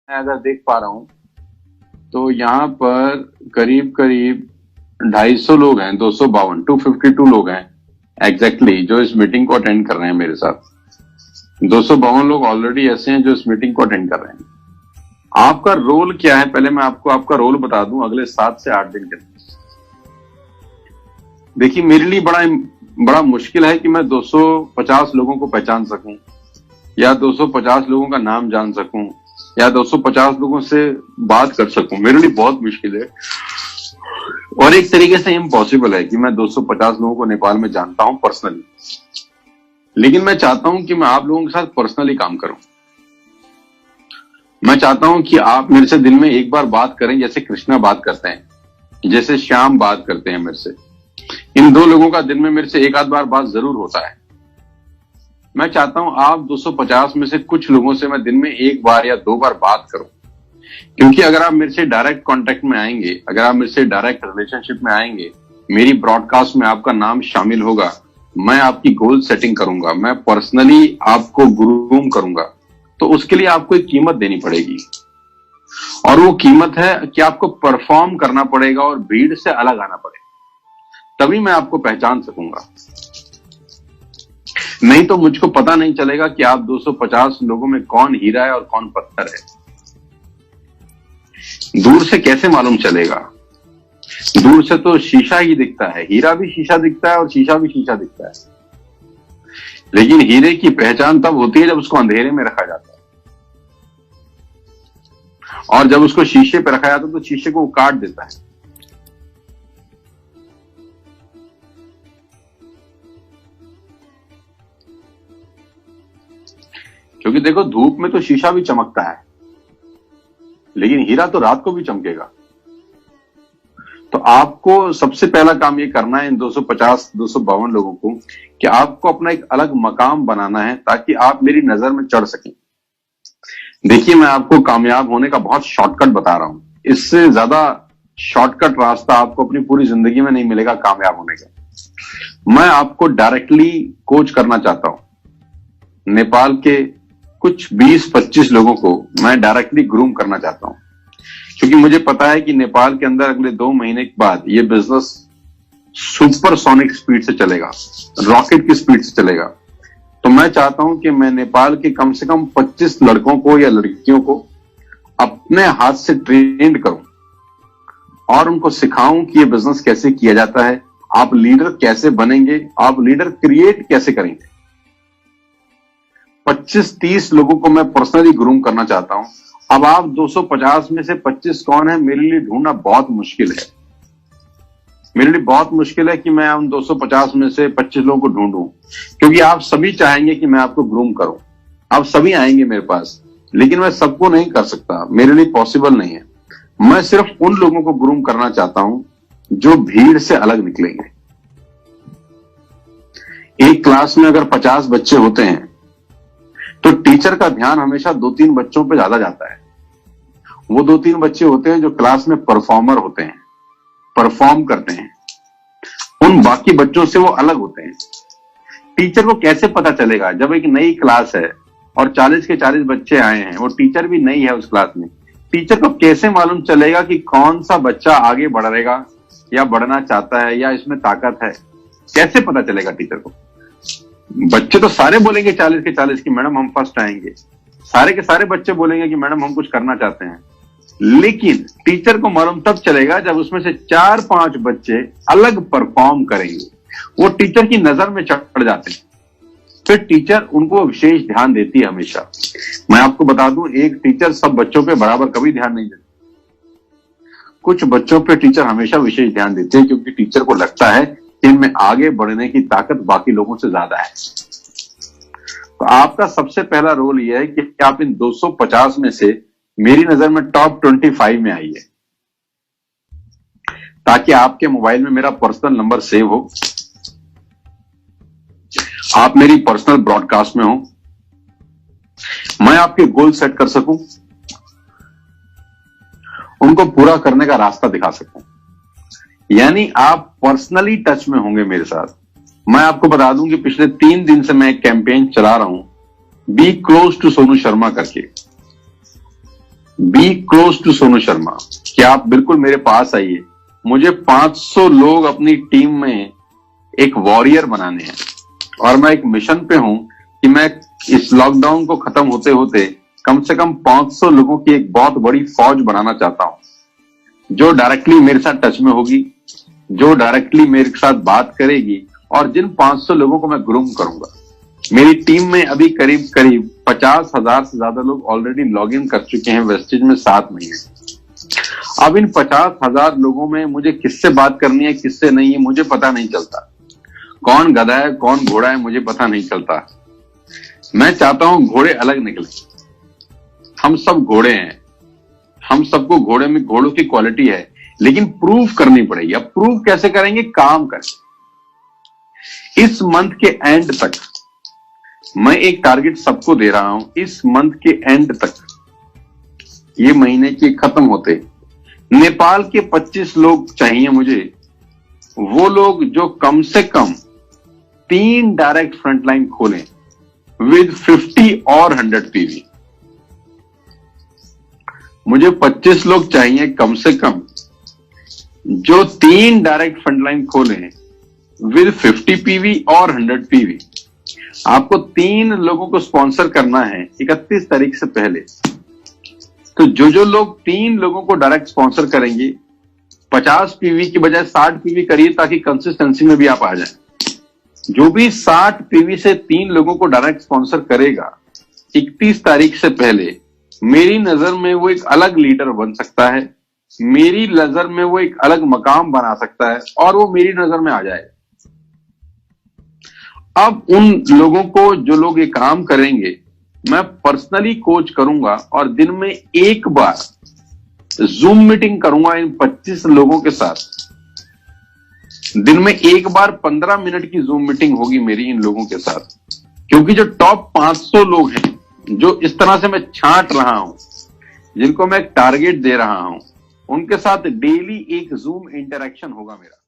मैं अगर देख पा रहा हूं तो यहाँ पर करीब करीब 250 लोग हैं, 252 लोग हैं एग्जैक्टली जो इस मीटिंग को अटेंड कर रहे हैं मेरे साथ। 252 लोग ऑलरेडी ऐसे हैं जो इस मीटिंग को अटेंड कर रहे हैं। आपका रोल क्या है, पहले मैं आपको आपका रोल बता दूं अगले 7 से 8 दिन के अंदर। देखिए, मेरे लिए बड़ा मुश्किल है कि मैं 250 लोगों को पहचान सकूं या 250 लोगों का नाम जान सकूं या 250 लोगों से बात कर सकूं। मेरे लिए बहुत मुश्किल है और एक तरीके से इम्पॉसिबल है कि मैं 250 लोगों को नेपाल में जानता हूं पर्सनली। लेकिन मैं चाहता हूं कि मैं आप लोगों के साथ पर्सनली काम करूं। मैं चाहता हूं कि आप मेरे से दिन में एक बार बात करें, जैसे कृष्णा बात करते हैं, जैसे श्याम बात करते हैं मेरे से। इन 2 लोगों का दिन में मेरे से एक आध बार बात जरूर होता है। मैं चाहता हूं आप 250 में से कुछ लोगों से मैं दिन में 1 बार या 2 बार बात करूं, क्योंकि अगर आप मेरे से डायरेक्ट कांटेक्ट में आएंगे, अगर आप मेरे से डायरेक्ट रिलेशनशिप में आएंगे, मेरी ब्रॉडकास्ट में आपका नाम शामिल होगा, मैं आपकी गोल सेटिंग करूंगा, मैं पर्सनली आपको ग्रूम करूंगा, तो उसके लिए आपको एक कीमत देनी पड़ेगी। और वो कीमत है कि आपको परफॉर्म करना पड़ेगा और भीड़ से अलग आना पड़ेगा, तभी मैं आपको पहचान सकूंगा। नहीं तो मुझको पता नहीं चलेगा कि आप 250 लोगों में कौन हीरा है और कौन पत्थर है। दूर से कैसे मालूम चलेगा? दूर से तो शीशा ही दिखता है, हीरा भी शीशा दिखता है और शीशा भी शीशा दिखता है। लेकिन हीरे की पहचान तब होती है जब उसको अंधेरे में रखा जाता है, और जब उसको शीशे पे रखा जाता है तो शीशे को वो काट देता है। क्योंकि देखो, धूप में तो शीशा भी चमकता है, लेकिन हीरा तो रात को भी चमकेगा। तो आपको सबसे पहला काम ये करना है इन 252 लोगों को कि आपको अपना एक अलग मकाम बनाना है, ताकि आप मेरी नजर में चढ़ सकें। देखिए, मैं आपको कामयाब होने का बहुत शॉर्टकट बता रहा हूं। इससे ज्यादा शॉर्टकट रास्ता आपको अपनी पूरी जिंदगी में नहीं मिलेगा कामयाब होने का। मैं आपको डायरेक्टली कोच करना चाहता हूं। नेपाल के कुछ 20-25 लोगों को मैं डायरेक्टली ग्रूम करना चाहता हूं, क्योंकि मुझे पता है कि नेपाल के अंदर अगले 2 महीने के बाद ये बिजनेस सुपरसोनिक स्पीड से चलेगा, रॉकेट की स्पीड से चलेगा। तो मैं चाहता हूं कि मैं नेपाल के कम से कम 25 लड़कों को या लड़कियों को अपने हाथ से ट्रेंड करूं और उनको सिखाऊं कि ये बिजनेस कैसे किया जाता है, आप लीडर कैसे बनेंगे, आप लीडर क्रिएट कैसे करेंगे। 25-30 लोगों को मैं पर्सनली ग्रूम करना चाहता हूं। अब आप 250 में से 25 कौन है, मेरे लिए ढूंढना बहुत मुश्किल है। मेरे लिए बहुत मुश्किल है कि मैं उन 250 में से 25 लोगों को ढूंढूं, क्योंकि आप सभी चाहेंगे कि मैं आपको ग्रूम करूं। आप सभी आएंगे मेरे पास, लेकिन मैं सबको नहीं कर सकता, मेरे लिए पॉसिबल नहीं है। मैं सिर्फ उन लोगों को ग्रूम करना चाहता हूं जो भीड़ से अलग निकलेंगे। एक क्लास में अगर 50 बच्चे होते हैं तो टीचर का ध्यान हमेशा 2-3 बच्चों पे ज्यादा जाता है। वो 2-3 बच्चे होते हैं जो क्लास में परफॉर्मर होते हैं, परफॉर्म करते हैं, उन बाकी बच्चों से वो अलग होते हैं। टीचर को कैसे पता चलेगा जब एक नई क्लास है और 40 के 40 बच्चे आए हैं, वो टीचर भी नई है उस क्लास में, टीचर को कैसे मालूम चलेगा कि कौन सा बच्चा आगे बढ़ेगा या बढ़ना चाहता है या इसमें ताकत है? कैसे पता चलेगा टीचर को? बच्चे तो सारे बोलेंगे 40 के 40 की मैडम हम फर्स्ट आएंगे, सारे के सारे बच्चे बोलेंगे कि मैडम हम कुछ करना चाहते हैं। लेकिन टीचर को मालूम तब चलेगा जब उसमें से 4-5 बच्चे अलग परफॉर्म करेंगे, वो टीचर की नजर में चढ़ जाते हैं। फिर टीचर उनको विशेष ध्यान देती है हमेशा। मैं आपको बता दूं, एक टीचर सब बच्चों पे बराबर कभी ध्यान नहीं देती। कुछ बच्चों पे टीचर हमेशा विशेष ध्यान देते हैं, क्योंकि टीचर को लगता है कि इनमें आगे बढ़ने की ताकत बाकी लोगों से ज्यादा है। तो आपका सबसे पहला रोल यह है कि आप इन 250 में से मेरी नजर में टॉप 25 में आइए, ताकि आपके मोबाइल में मेरा पर्सनल नंबर सेव हो, आप मेरी पर्सनल ब्रॉडकास्ट में हो, मैं आपके गोल सेट कर सकूं, उनको पूरा करने का रास्ता दिखा सकूं। यानी आप पर्सनली टच में होंगे मेरे साथ। मैं आपको बता दूं कि पिछले 3 दिन से मैं एक कैंपेन चला रहा हूं, be close to Sonu Sharma करके। Be close to Sonu Sharma कि आप बिल्कुल मेरे पास आइए, मुझे 500 लोग अपनी टीम में एक वॉरियर बनाने हैं और मैं एक मिशन पे हूं कि मैं इस लॉकडाउन को खत्म होते होते कम से कम 500 लोगों की एक बहुत बड़ी फौज बनाना चाहता हूं, जो डायरेक्टली मेरे साथ टच में होगी, जो डायरेक्टली मेरे साथ बात करेगी और जिन 500 लोगों को मैं ग्रूम करूंगा। मेरी टीम में अभी करीब 50,000 से ज्यादा लोग ऑलरेडी लॉग इन कर चुके हैं वेस्टेज में 7 महीने। अब इन 50,000 लोगों में मुझे किससे बात करनी है, किससे नहीं है, मुझे पता नहीं चलता। कौन गधा है, कौन घोड़ा है, मुझे पता नहीं चलता। मैं चाहता हूं घोड़े अलग निकले। हम सब घोड़े हैं, हम सबको घोड़े में घोड़ों की क्वालिटी है, लेकिन प्रूव करनी पड़ेगी। अब प्रूव कैसे करेंगे? काम करें। इस मंथ के एंड तक मैं एक टारगेट सबको दे रहा हूं, इस मंथ के एंड तक, ये महीने के खत्म होते नेपाल के 25 लोग चाहिए मुझे, वो लोग जो कम से कम 3 डायरेक्ट फ्रंटलाइन खोलें विद 50 और 100 पीवी। मुझे 25 लोग चाहिए कम से कम जो 3 डायरेक्ट फ्रंटलाइन खोलें विद 50 पीवी और 100 पीवी। आपको 3 लोगों को स्पॉन्सर करना है 31 तारीख से पहले। तो जो लोग 3 लोगों को डायरेक्ट स्पॉन्सर करेंगे, 50 पीवी की बजाय 60 पीवी करिए ताकि कंसिस्टेंसी में भी आप आ जाएं। जो भी 60 पीवी से 3 लोगों को डायरेक्ट स्पॉन्सर करेगा 31 तारीख से पहले, मेरी नजर में वो एक अलग लीडर बन सकता है, मेरी नजर में वो एक अलग मकाम बना सकता है और वो मेरी नजर में आ जाए। अब उन लोगों को, जो लोग ये काम करेंगे, मैं पर्सनली कोच करूंगा और दिन में एक बार जूम मीटिंग करूंगा इन 25 लोगों के साथ। दिन में एक बार 15 मिनट की जूम मीटिंग होगी मेरी इन लोगों के साथ, क्योंकि जो टॉप 500 लोग हैं, जो इस तरह से मैं छांट रहा हूं, जिनको मैं एक टारगेट दे रहा हूं, उनके साथ डेली एक जूम इंटरेक्शन होगा मेरा।